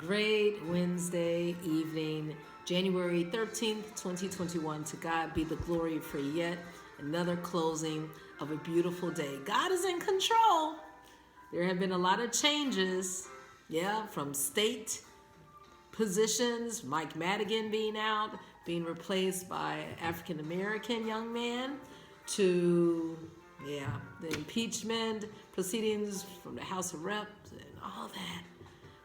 Great Wednesday evening, January 13th, 2021. To God be the glory for yet another closing of a beautiful day. God is in control. There have been a lot of changes, from state positions, Mike Madigan being out, being replaced by an African-American young man, to, the impeachment proceedings from the House of Reps and all that.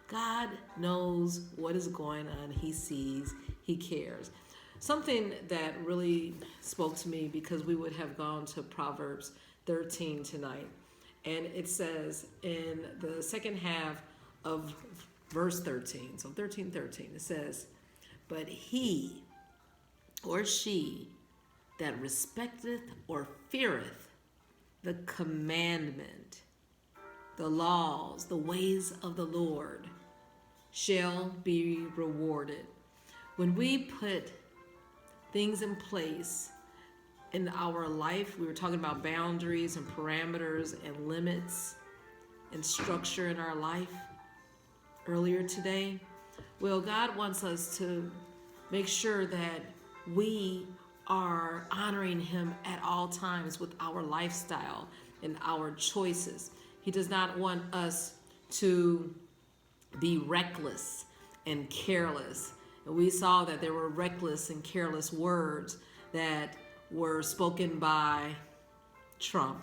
God knows what is going on. He sees, he cares. Something that really spoke to me, because we would have gone to Proverbs 13 tonight. And it says in the second half of verse 13, so 13:13, it says, "But he or she that respecteth or feareth the commandment, the laws, the ways of the Lord, shall be rewarded." When we put things in place in our life, we were talking about boundaries and parameters and limits and structure in our life earlier today. Well, God wants us to make sure that we are honoring him at all times with our lifestyle and our choices. He does not want us to be reckless and careless. And we saw that there were reckless and careless words that were spoken by Trump.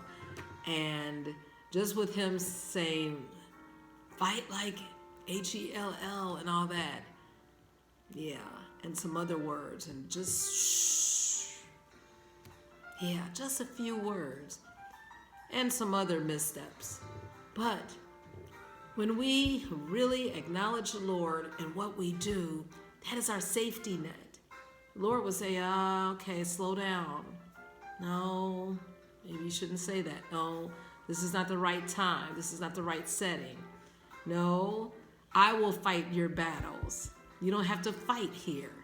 And just with him saying, fight like HELL and all that. And some other words, and just just a few words and some other missteps. But when we really acknowledge the Lord and what we do, that is our safety net. The Lord will say, okay, slow down. No, maybe you shouldn't say that. No, this is not the right time. This is not the right setting. No, I will fight your battles. You don't have to fight here.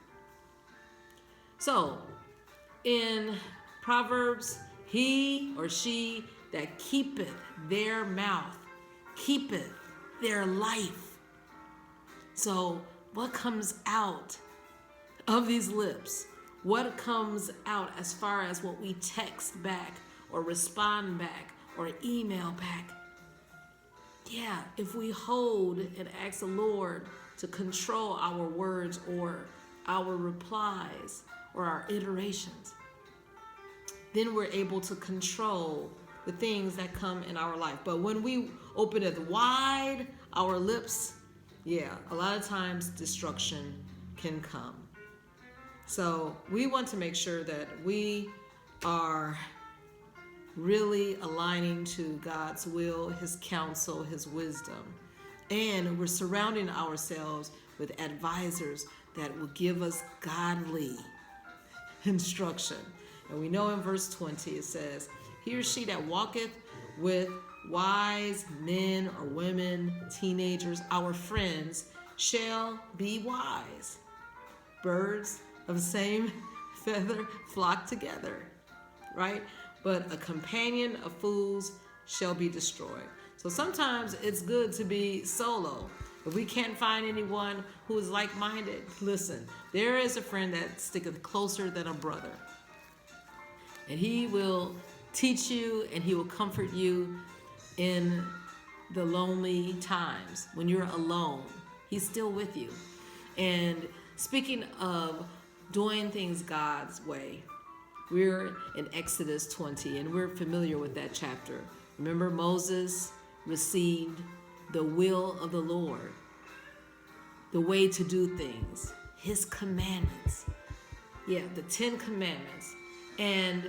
So, in Proverbs, he or she that keepeth their mouth, keepeth their life. So, what comes out of these lips? What comes out as far as what we text back or respond back or email back? If we hold and ask the Lord to control our words or our replies or our iterations, then we're able to control the things that come in our life. But when we open it wide, our lips, a lot of times destruction can come. So we want to make sure that we are really aligning to God's will, his counsel, his wisdom. And we're surrounding ourselves with advisors that will give us godly instruction. And we know in verse 20 it says, "He or she that walketh with wise men or women, teenagers, our friends, shall be wise. Birds of the same feather flock together," right? "But a companion of fools shall be destroyed." So sometimes it's good to be solo. If we can't find anyone who is like-minded, listen, there is a friend that sticketh closer than a brother. And he will teach you and he will comfort you in the lonely times. When you're alone, he's still with you. And speaking of doing things God's way, we're in Ex.20 and we're familiar with that chapter. Remember, Moses received the will of the Lord, the way to do things, his commandments. The 10 commandments. And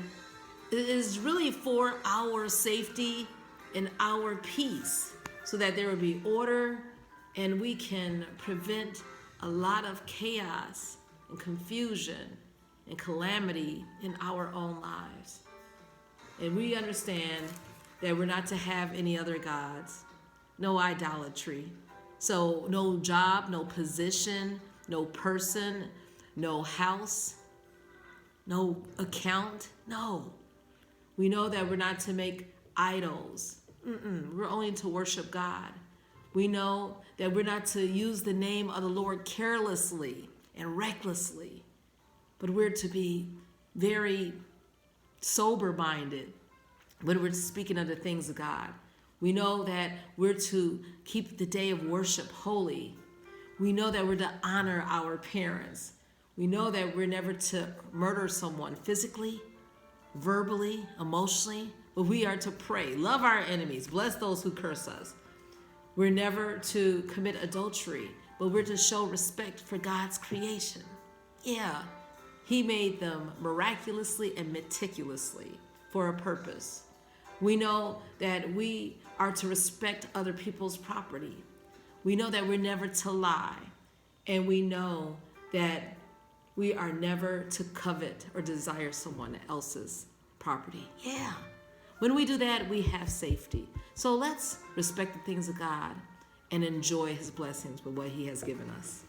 it is really for our safety and our peace, so that there will be order and we can prevent a lot of chaos and confusion and calamity in our own lives. And we understand that we're not to have any other gods, no idolatry. So no job, no position, no person, no house, no account. No. We know that we're not to make idols. We're only to worship God. We know that we're not to use the name of the Lord carelessly and recklessly, but we're to be very sober-minded when we're speaking of the things of God. We know that we're to keep the day of worship holy. We know that we're to honor our parents. We know that we're never to murder someone physically, verbally, emotionally, but we are to pray, love our enemies, bless those who curse us. We're never to commit adultery, but we're to show respect for God's creation. Yeah, He made them miraculously and meticulously for a purpose. We know that we are to respect other people's property. We know that we're never to lie. And we know that we are never to covet or desire someone else's property. Yeah. When we do that, we have safety. So let's respect the things of God and enjoy His blessings with what He has given us.